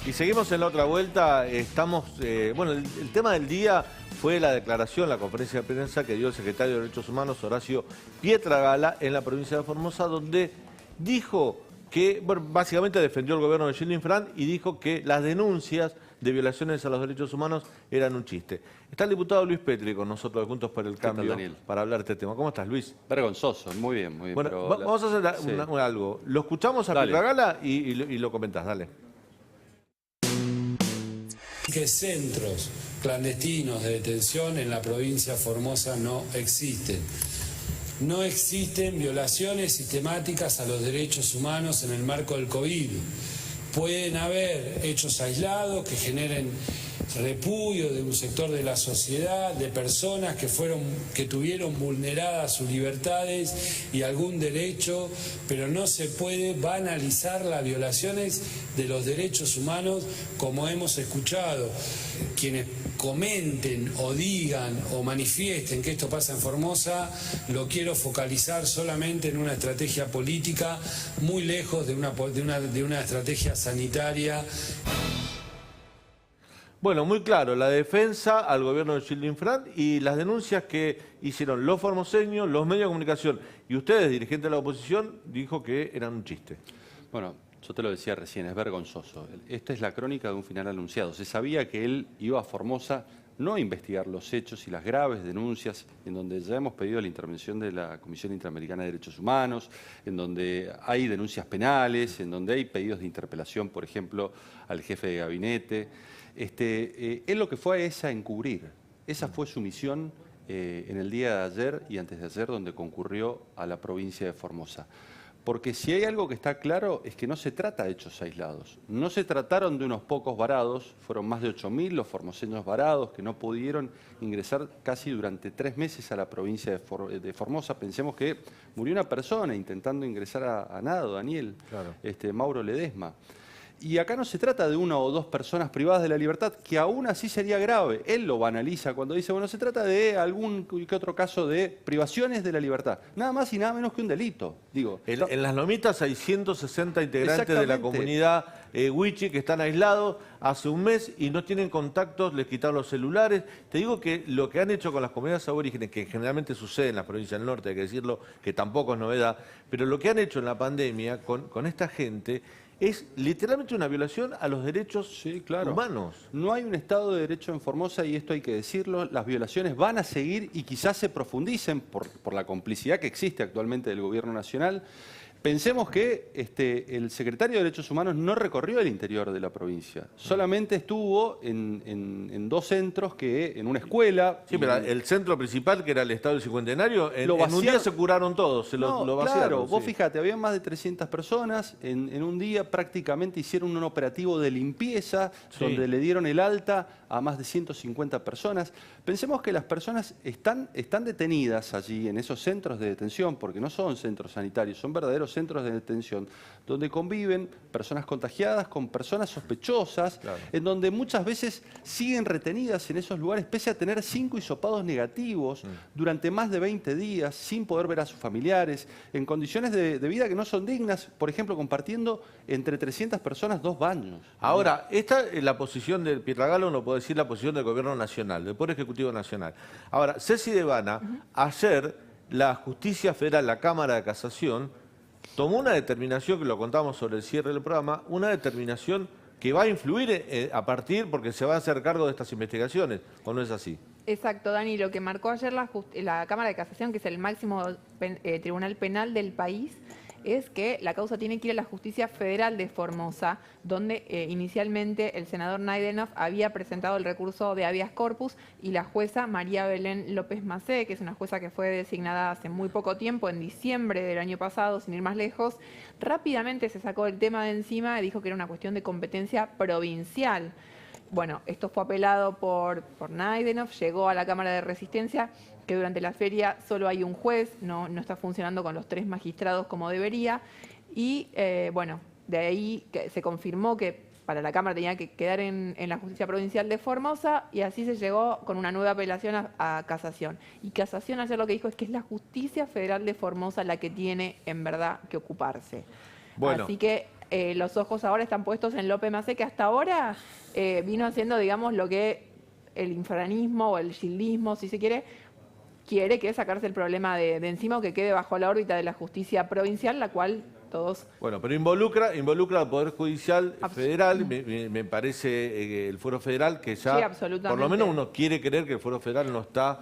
Y seguimos en la otra vuelta. Estamos, bueno, el tema del día fue la declaración, la conferencia de prensa que dio el secretario de Derechos Humanos, Horacio Pietragala, en la provincia de Formosa, donde dijo que, bueno, básicamente defendió el gobierno de Gilles y dijo que las denuncias de violaciones a los derechos humanos eran un chiste. Está el diputado Luis Petri con nosotros de Juntos por el Cambio Daniel? Para hablar de este tema. ¿Cómo estás, Luis? Vergonzoso, muy bien, muy bien. Bueno, pero vamos a hacer algo. Lo escuchamos a Pietragala y lo comentás, dale. Que centros clandestinos de detención en la provincia de Formosa no existen. No existen violaciones sistemáticas a los derechos humanos en el marco del COVID. Pueden haber hechos aislados que generen repudio de un sector de la sociedad, de personas que tuvieron vulneradas sus libertades y algún derecho, pero no se puede banalizar las violaciones de los derechos humanos como hemos escuchado. Quienes comenten o digan o manifiesten que esto pasa en Formosa, lo quiero focalizar solamente en una estrategia política, muy lejos de una estrategia sanitaria. Bueno, muy claro, la defensa al gobierno de Gilles y las denuncias que hicieron los formoseños, los medios de comunicación y ustedes, dirigentes de la oposición, dijo que eran un chiste. Bueno, yo te lo decía recién, es vergonzoso. Esta es la crónica de un final anunciado. Se sabía que él iba a Formosa no a investigar los hechos y las graves denuncias, en donde ya hemos pedido la intervención de la Comisión Interamericana de Derechos Humanos, en donde hay denuncias penales, en donde hay pedidos de interpelación, por ejemplo, al jefe de gabinete. Él lo que fue es a encubrir. Esa fue su misión en el día de ayer y antes de ayer, donde concurrió a la provincia de Formosa. Porque si hay algo que está claro es que no se trata de hechos aislados. No se trataron de unos pocos varados, fueron más de 8.000 los formoseños varados que no pudieron ingresar casi durante 3 meses a la provincia de Formosa. Pensemos que murió una persona intentando ingresar a Nado, Daniel, Claro. Mauro Ledesma. Y acá no se trata de 1 o 2 personas privadas de la libertad, que aún así sería grave. Él lo banaliza cuando dice, bueno, se trata de algún que otro caso de privaciones de la libertad. Nada más y nada menos que un delito. Digo, En las Lomitas hay 160 integrantes de la comunidad Wichi que están aislados hace un mes y no tienen contactos, les quitaron los celulares. Te digo que lo que han hecho con las comunidades aborígenes, que generalmente sucede en las provincias del norte, hay que decirlo, que tampoco es novedad, pero lo que han hecho en la pandemia con esta gente es literalmente una violación a los derechos humanos. No hay un Estado de Derecho en Formosa y esto hay que decirlo. Las violaciones van a seguir y quizás se profundicen por la complicidad que existe actualmente del Gobierno Nacional. Pensemos que el secretario de Derechos Humanos no recorrió el interior de la provincia. Solamente estuvo en 2 centros, en una escuela. Sí, pero el centro principal, que era el Estadio Cincuentenario, en un día se curaron todos, lo vaciaron. Claro, vos fíjate, había más de 300 personas. En un día prácticamente hicieron un operativo de limpieza, donde le dieron el alta a más de 150 personas. Pensemos que las personas están detenidas allí, en esos centros de detención, porque no son centros sanitarios, son verdaderos centros de detención, donde conviven personas contagiadas con personas sospechosas, en donde muchas veces siguen retenidas en esos lugares, pese a tener 5 hisopados negativos durante más de 20 días, sin poder ver a sus familiares, en condiciones de vida que no son dignas, por ejemplo, compartiendo entre 300 personas 2 baños. Ahora, esta es la posición del Pietragala, no puedo decir la posición del Gobierno Nacional, del Poder Ejecutivo Nacional. Ahora, Ceci Devana, ayer la Justicia Federal, la Cámara de Casación, tomó una determinación, que lo contamos sobre el cierre del programa, una determinación que va a influir a partir, porque se va a hacer cargo de estas investigaciones, ¿o no es así? Exacto, Dani, lo que marcó ayer la Cámara de Casación, que es el máximo tribunal penal del país, es que la causa tiene que ir a la Justicia Federal de Formosa, donde inicialmente el senador Naidenov había presentado el recurso de habeas corpus y la jueza María Belén López Macé, que es una jueza que fue designada hace muy poco tiempo, en diciembre del año pasado, sin ir más lejos, rápidamente se sacó el tema de encima y dijo que era una cuestión de competencia provincial. Bueno, esto fue apelado por Naidenov, llegó a la Cámara de Resistencia, que durante la feria solo hay un juez, no está funcionando con los 3 magistrados como debería, y bueno, de ahí se confirmó que para la Cámara tenía que quedar en la Justicia Provincial de Formosa, y así se llegó con una nueva apelación a Casación. Y Casación ayer lo que dijo es que es la Justicia Federal de Formosa la que tiene en verdad que ocuparse. Bueno. Así que los ojos ahora están puestos en López Macé, que hasta ahora vino haciendo, digamos, lo que el infranismo o el gildismo, si se quiere, que es sacarse el problema de encima o que quede bajo la órbita de la justicia provincial, la cual todos... Bueno, pero involucra al Poder Judicial Federal, me parece el Fuero Federal, que ya, sí, por lo menos uno quiere creer que el Fuero Federal no está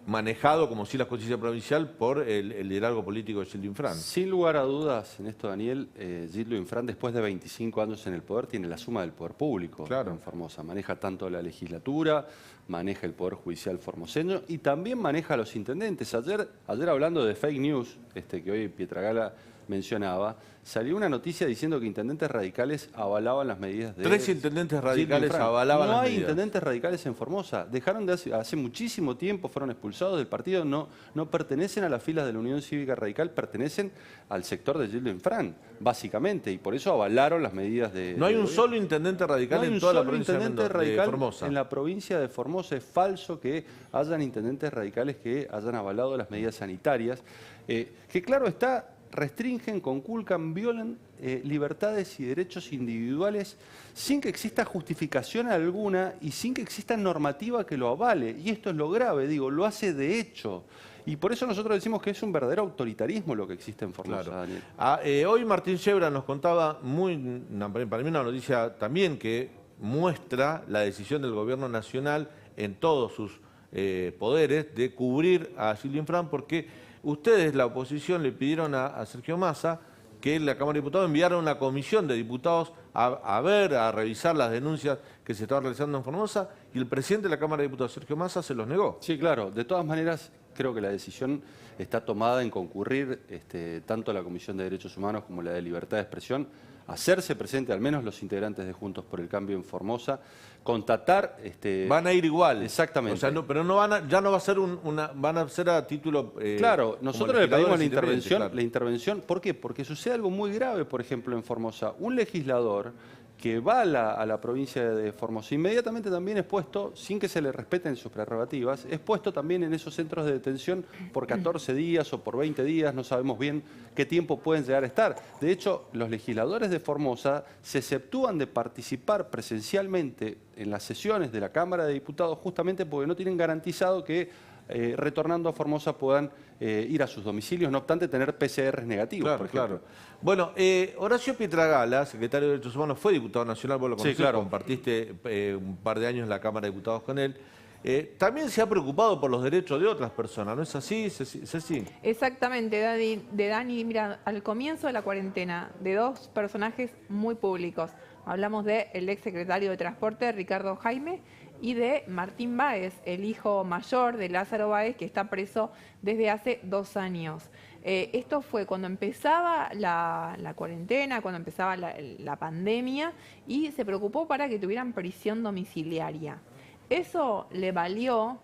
manejado, como si la justicia provincial, por el liderazgo político de Gildo Infran. Sin lugar a dudas, en esto, Daniel, Gildo Infran, después de 25 años en el poder, tiene la suma del poder público en Formosa. Maneja tanto la legislatura, maneja el Poder Judicial formoseño y también maneja a los intendentes. Ayer hablando de fake news, que hoy Pietragala mencionaba, salió una noticia diciendo que intendentes radicales avalaban las medidas de... 3 intendentes radicales avalaban las medidas. No hay intendentes radicales en Formosa. Dejaron de hace muchísimo tiempo, fueron expulsados del partido, no pertenecen a las filas de la Unión Cívica Radical, pertenecen al sector de Gildo Infran, básicamente, y por eso avalaron las medidas de... No hay un solo intendente radical en toda la provincia de Formosa. En la provincia de Formosa es falso que hayan intendentes radicales que hayan avalado las medidas sanitarias, que claro está... restringen, conculcan, violan libertades y derechos individuales sin que exista justificación alguna y sin que exista normativa que lo avale. Y esto es lo grave, digo, lo hace de hecho. Y por eso nosotros decimos que es un verdadero autoritarismo lo que existe en Formosa, Daniel. Hoy Martín Yebra nos contaba, para mí una noticia también que muestra la decisión del gobierno nacional en todos sus poderes de cubrir a Gildo Infran, porque ustedes, la oposición, le pidieron a Sergio Massa que la Cámara de Diputados enviara una comisión de diputados a revisar las denuncias que se estaban realizando en Formosa, y el presidente de la Cámara de Diputados, Sergio Massa, se los negó. Sí, claro. De todas maneras, creo que la decisión está tomada en concurrir tanto la Comisión de Derechos Humanos como la de Libertad de Expresión, hacerse presente, al menos los integrantes de Juntos por el Cambio en Formosa, constatar... van a ir igual. Exactamente. O sea, pero ya no va a ser van a ser a título... claro, nosotros le pedimos claro. la intervención. ¿Por qué? Porque sucede algo muy grave, por ejemplo, en Formosa. Un legislador que va a la provincia de Formosa, inmediatamente también es puesto, sin que se le respeten sus prerrogativas, es puesto también en esos centros de detención por 14 días o por 20 días, no sabemos bien qué tiempo pueden llegar a estar. De hecho, los legisladores de Formosa se exceptúan de participar presencialmente en las sesiones de la Cámara de Diputados justamente porque no tienen garantizado que retornando a Formosa puedan ir a sus domicilios, no obstante tener PCRs negativos, por ejemplo. Bueno, Horacio Pietragala, secretario de Derechos Humanos, fue diputado nacional, vos lo conocés, sí, claro. Compartiste un par de años en la Cámara de Diputados con él. También se ha preocupado por los derechos de otras personas, ¿no es así, Ceci? Exactamente, Dani. Mira, al comienzo de la cuarentena, de 2 personajes muy públicos. Hablamos del exsecretario de Transporte, Ricardo Jaime, y de Martín Báez, el hijo mayor de Lázaro Báez, que está preso desde hace 2 años. Esto fue cuando empezaba la cuarentena, cuando empezaba la pandemia, y se preocupó para que tuvieran prisión domiciliaria. Eso le valió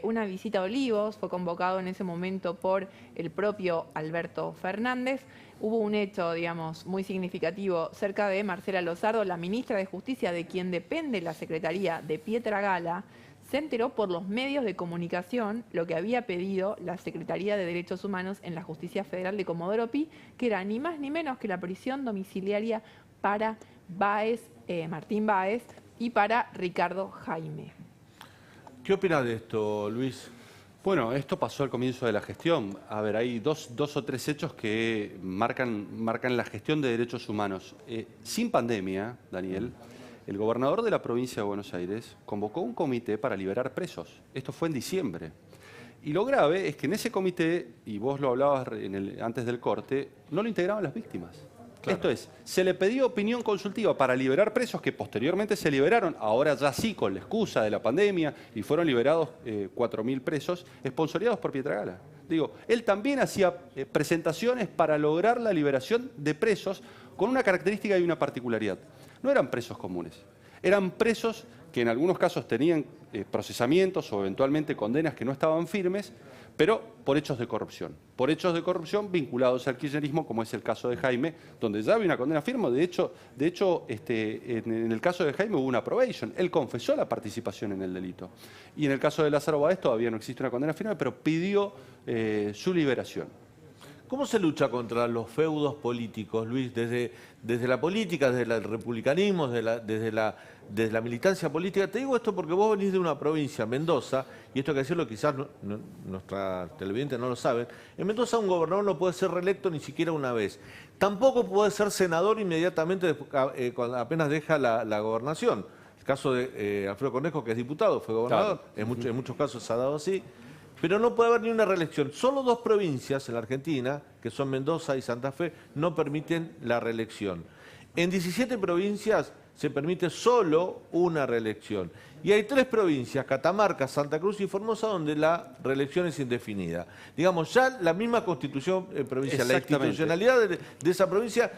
una visita a Olivos, fue convocado en ese momento por el propio Alberto Fernández. Hubo un hecho, digamos, muy significativo cerca de Marcela Lozardo, la ministra de Justicia, de quien depende la Secretaría de Pietragala, se enteró por los medios de comunicación lo que había pedido la Secretaría de Derechos Humanos en la Justicia Federal de Comodoro Pi, que era ni más ni menos que la prisión domiciliaria para Martín Báez y para Ricardo Jaime. ¿Qué opinas de esto, Luis? Bueno, esto pasó al comienzo de la gestión. A ver, hay dos o tres hechos que marcan la gestión de derechos humanos. Sin pandemia, Daniel, el gobernador de la provincia de Buenos Aires convocó un comité para liberar presos. Esto fue en diciembre. Y lo grave es que en ese comité, y vos lo hablabas antes del corte, no lo integraban las víctimas. Claro. Esto es, se le pidió opinión consultiva para liberar presos que posteriormente se liberaron, ahora ya sí con la excusa de la pandemia, y fueron liberados 4.000 presos, esponsoriados por Pietragala. Digo, él también hacía presentaciones para lograr la liberación de presos con una característica y una particularidad. No eran presos comunes, eran presos que en algunos casos tenían procesamientos o eventualmente condenas que no estaban firmes, pero por hechos de corrupción vinculados al kirchnerismo, como es el caso de Jaime, donde ya había una condena firme. De hecho, en el caso de Jaime hubo una probation, él confesó la participación en el delito. Y en el caso de Lázaro Báez todavía no existe una condena firme, pero pidió su liberación. ¿Cómo se lucha contra los feudos políticos, Luis? Desde la política, desde el republicanismo, desde la militancia política. Te digo esto porque vos venís de una provincia, Mendoza, y esto hay que decirlo quizás nuestra televidente no lo saben. En Mendoza un gobernador no puede ser reelecto ni siquiera una vez. Tampoco puede ser senador inmediatamente apenas deja la gobernación. El caso de Alfredo Cornejo, que es diputado, fue gobernador. Claro. En muchos casos se ha dado así. Pero no puede haber ni una reelección. Solo 2 provincias en la Argentina, que son Mendoza y Santa Fe, no permiten la reelección. En 17 provincias se permite solo una reelección. Y hay 3 provincias, Catamarca, Santa Cruz y Formosa, donde la reelección es indefinida. Digamos, ya la misma constitución provincial, la institucionalidad de esa provincia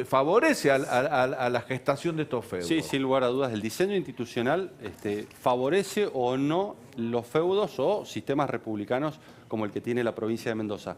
favorece a la gestación de estos feudos. Sí, sin lugar a dudas. El diseño institucional favorece o no los feudos o sistemas republicanos como el que tiene la provincia de Mendoza.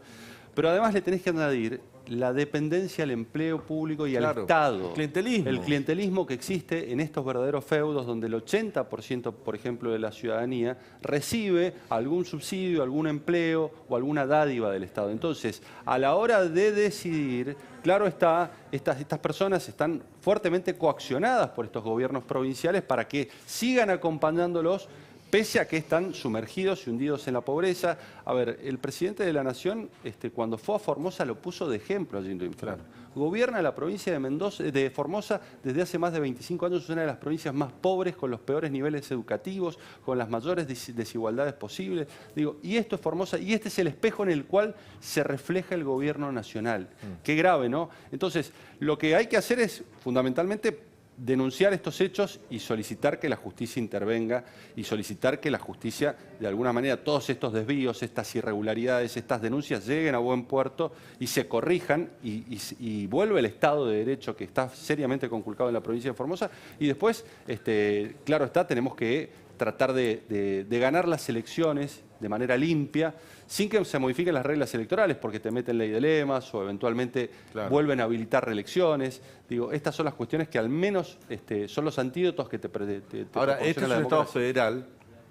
Pero además le tenés que añadir la dependencia al empleo público y al Estado. Clientelismo. El clientelismo que existe en estos verdaderos feudos donde el 80%, por ejemplo, de la ciudadanía recibe algún subsidio, algún empleo o alguna dádiva del Estado. Entonces, a la hora de decidir, claro está, estas personas están fuertemente coaccionadas por estos gobiernos provinciales para que sigan acompañándolos pese a que están sumergidos y hundidos en la pobreza. A ver, el presidente de la Nación, cuando fue a Formosa, lo puso de ejemplo allí en Infran. Gobierna la provincia de Formosa desde hace más de 25 años, es una de las provincias más pobres, con los peores niveles educativos, con las mayores desigualdades posibles. Digo, y esto es Formosa, y este es el espejo en el cual se refleja el gobierno nacional. Qué grave, ¿no? Entonces, lo que hay que hacer es, fundamentalmente, denunciar estos hechos y solicitar que la justicia intervenga y solicitar que la justicia, de alguna manera, todos estos desvíos, estas irregularidades, estas denuncias lleguen a buen puerto y se corrijan y vuelva el Estado de Derecho que está seriamente conculcado en la provincia de Formosa. Y después, claro está, tenemos que tratar de ganar las elecciones de manera limpia, sin que se modifiquen las reglas electorales, porque te meten ley de lemas o eventualmente vuelven a habilitar reelecciones. Digo, estas son las cuestiones que al menos son los antídotos que te Ahora, este es un democracia. Estado federal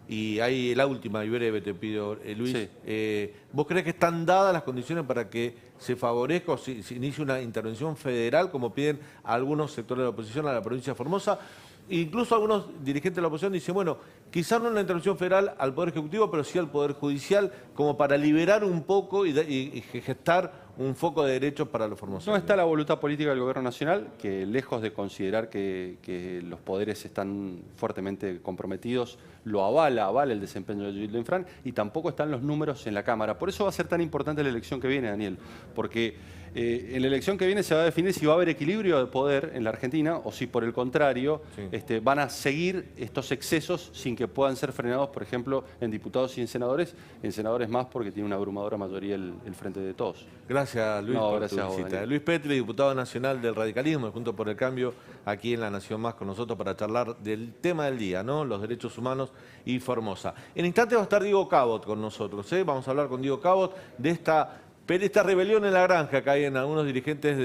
y hay la última y breve, te pido, Luis. Sí. ¿Vos crees que están dadas las condiciones para que se favorezca o se inicie una intervención federal, como piden algunos sectores de la oposición a la provincia de Formosa? Incluso algunos dirigentes de la oposición dicen, bueno, quizás no una intervención federal al Poder Ejecutivo, pero sí al Poder Judicial, como para liberar un poco y gestar un foco de derechos para los formoseños. No está la voluntad política del Gobierno Nacional, que lejos de considerar que los poderes están fuertemente comprometidos, lo avala el desempeño de Gildo Infran, y tampoco están los números en la Cámara. Por eso va a ser tan importante la elección que viene, Daniel, porque en la elección que viene se va a definir si va a haber equilibrio de poder en la Argentina o si, por el contrario, van a seguir estos excesos sin que puedan ser frenados, por ejemplo, en diputados y en senadores más porque tiene una abrumadora mayoría el Frente de Todos. Gracias, Luis, por tu visita. Luis Petri, diputado nacional del radicalismo, Juntos por el Cambio, aquí en La Nación Más con nosotros para charlar del tema del día, ¿no? Los derechos humanos y Formosa. En instantes va a estar Diego Cabot con nosotros, ¿eh? Vamos a hablar con Diego Cabot de esta rebelión en la granja que hay en algunos dirigentes de